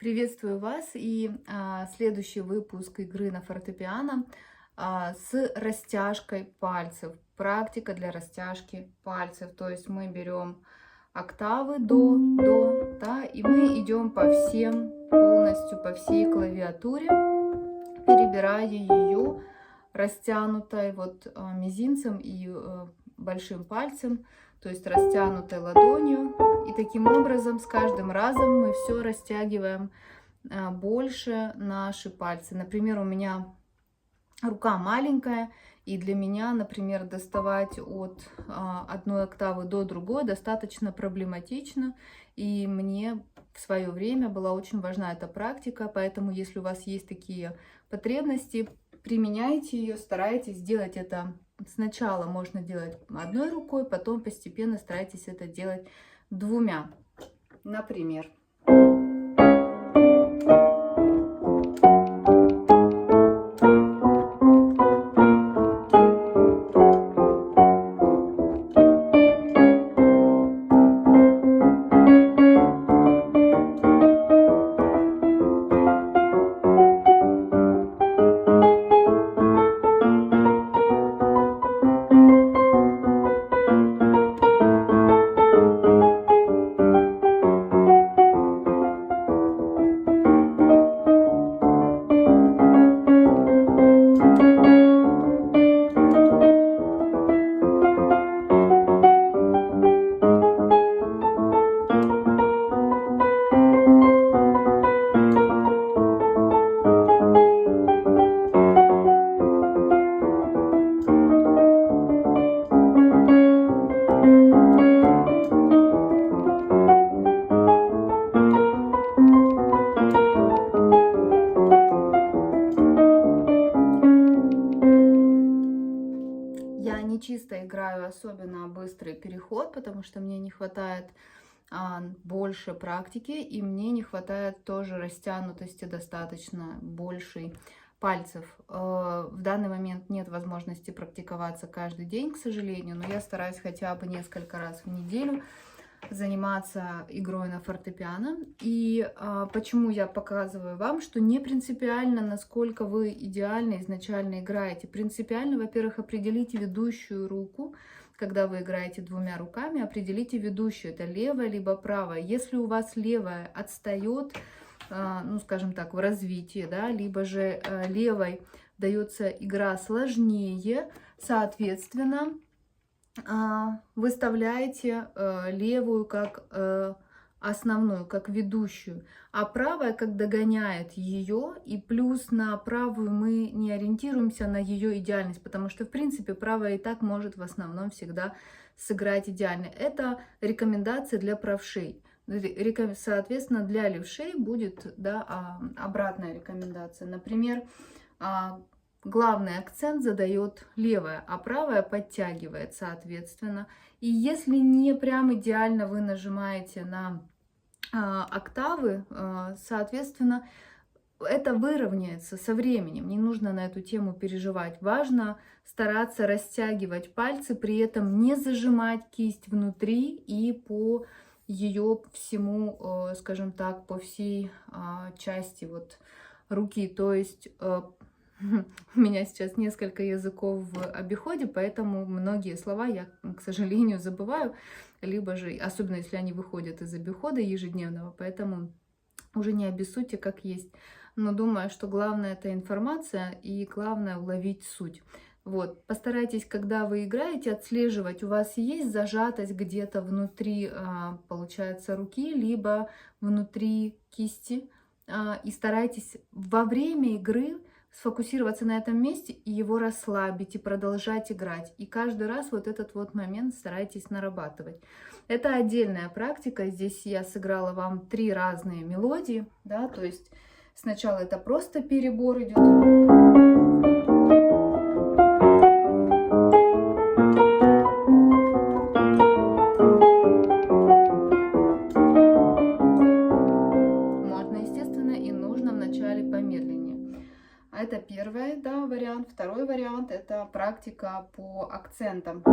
Приветствую вас и следующий выпуск игры на фортепиано с растяжкой пальцев. Практика для растяжки пальцев. То есть мы берем октавы до, да, и мы идем по всем, полностью по всей клавиатуре, перебирая ее растянутой вот мизинцем и большим пальцем, то есть растянутой ладонью. И таким образом с каждым разом мы все растягиваем больше наши пальцы. Например, у меня рука маленькая, и для меня, например, доставать от одной октавы до другой достаточно проблематично. И мне в свое время была очень важна эта практика, поэтому если у вас есть такие потребности, применяйте ее, старайтесь сделать это. Сначала можно делать одной рукой, потом постепенно старайтесь это делать двумя. Например. Я не чисто играю особенно быстрый переход, потому что мне не хватает больше практики, и мне не хватает тоже растянутости достаточно большей пальцев. В данный момент нет возможности практиковаться каждый день, к сожалению, но я стараюсь хотя бы несколько раз в неделю заниматься игрой на фортепиано. И почему я показываю вам, что не принципиально, насколько вы идеально изначально играете. Принципиально, во-первых, определите ведущую руку. Когда вы играете двумя руками, определите ведущую, это левая либо правая. Если у вас левая отстает, ну скажем так, в развитии, да, либо же левой дается игра сложнее, соответственно, выставляете левую как основную, как ведущую, а правая как догоняет ее, и плюс на правую мы не ориентируемся на ее идеальность, потому что в принципе правая и так может в основном всегда сыграть идеально. Это рекомендация для правшей. Соответственно, для левшей будет, да, обратная рекомендация. Например, главный акцент задает левая, а правая подтягивает, соответственно. И если не прям идеально вы нажимаете на октавы, соответственно, это выровняется со временем. Не нужно на эту тему переживать. Важно стараться растягивать пальцы, при этом не зажимать кисть внутри и по ее всему, скажем так, по всей части вот руки. То есть у меня сейчас несколько языков в обиходе, поэтому многие слова я, к сожалению, забываю, либо же, особенно если они выходят из обихода ежедневного, поэтому уже не обессудьте как есть. Но думаю, что главное это информация и главное уловить суть. Вот, постарайтесь, когда вы играете, отслеживать, у вас есть зажатость где-то внутри, получается, руки, либо внутри кисти, и старайтесь во время игры сфокусироваться на этом месте и его расслабить, и продолжать играть. И каждый раз вот этот вот момент старайтесь нарабатывать. Это отдельная практика. Здесь я сыграла вам 3 разные мелодии, да, то есть сначала это просто перебор идет. Можно, естественно, и нужно вначале помедленнее. Это первый, да, вариант. Второй вариант — это практика по акцентам.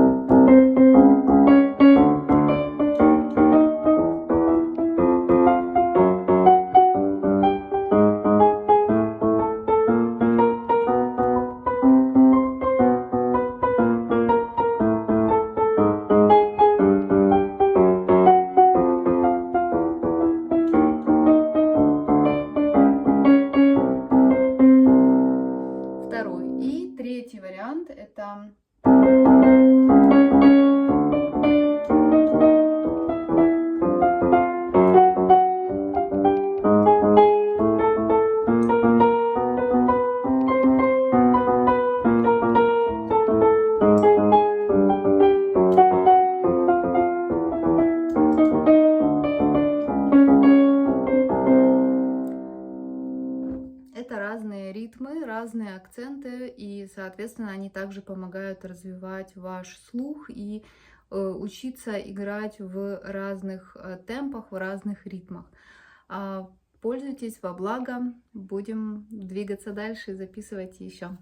Пока. Это разные ритмы, разные акценты, и, соответственно, они также помогают развивать ваш слух и учиться играть в разных темпах, в разных ритмах. Пользуйтесь во благо, будем двигаться дальше, записывайте еще.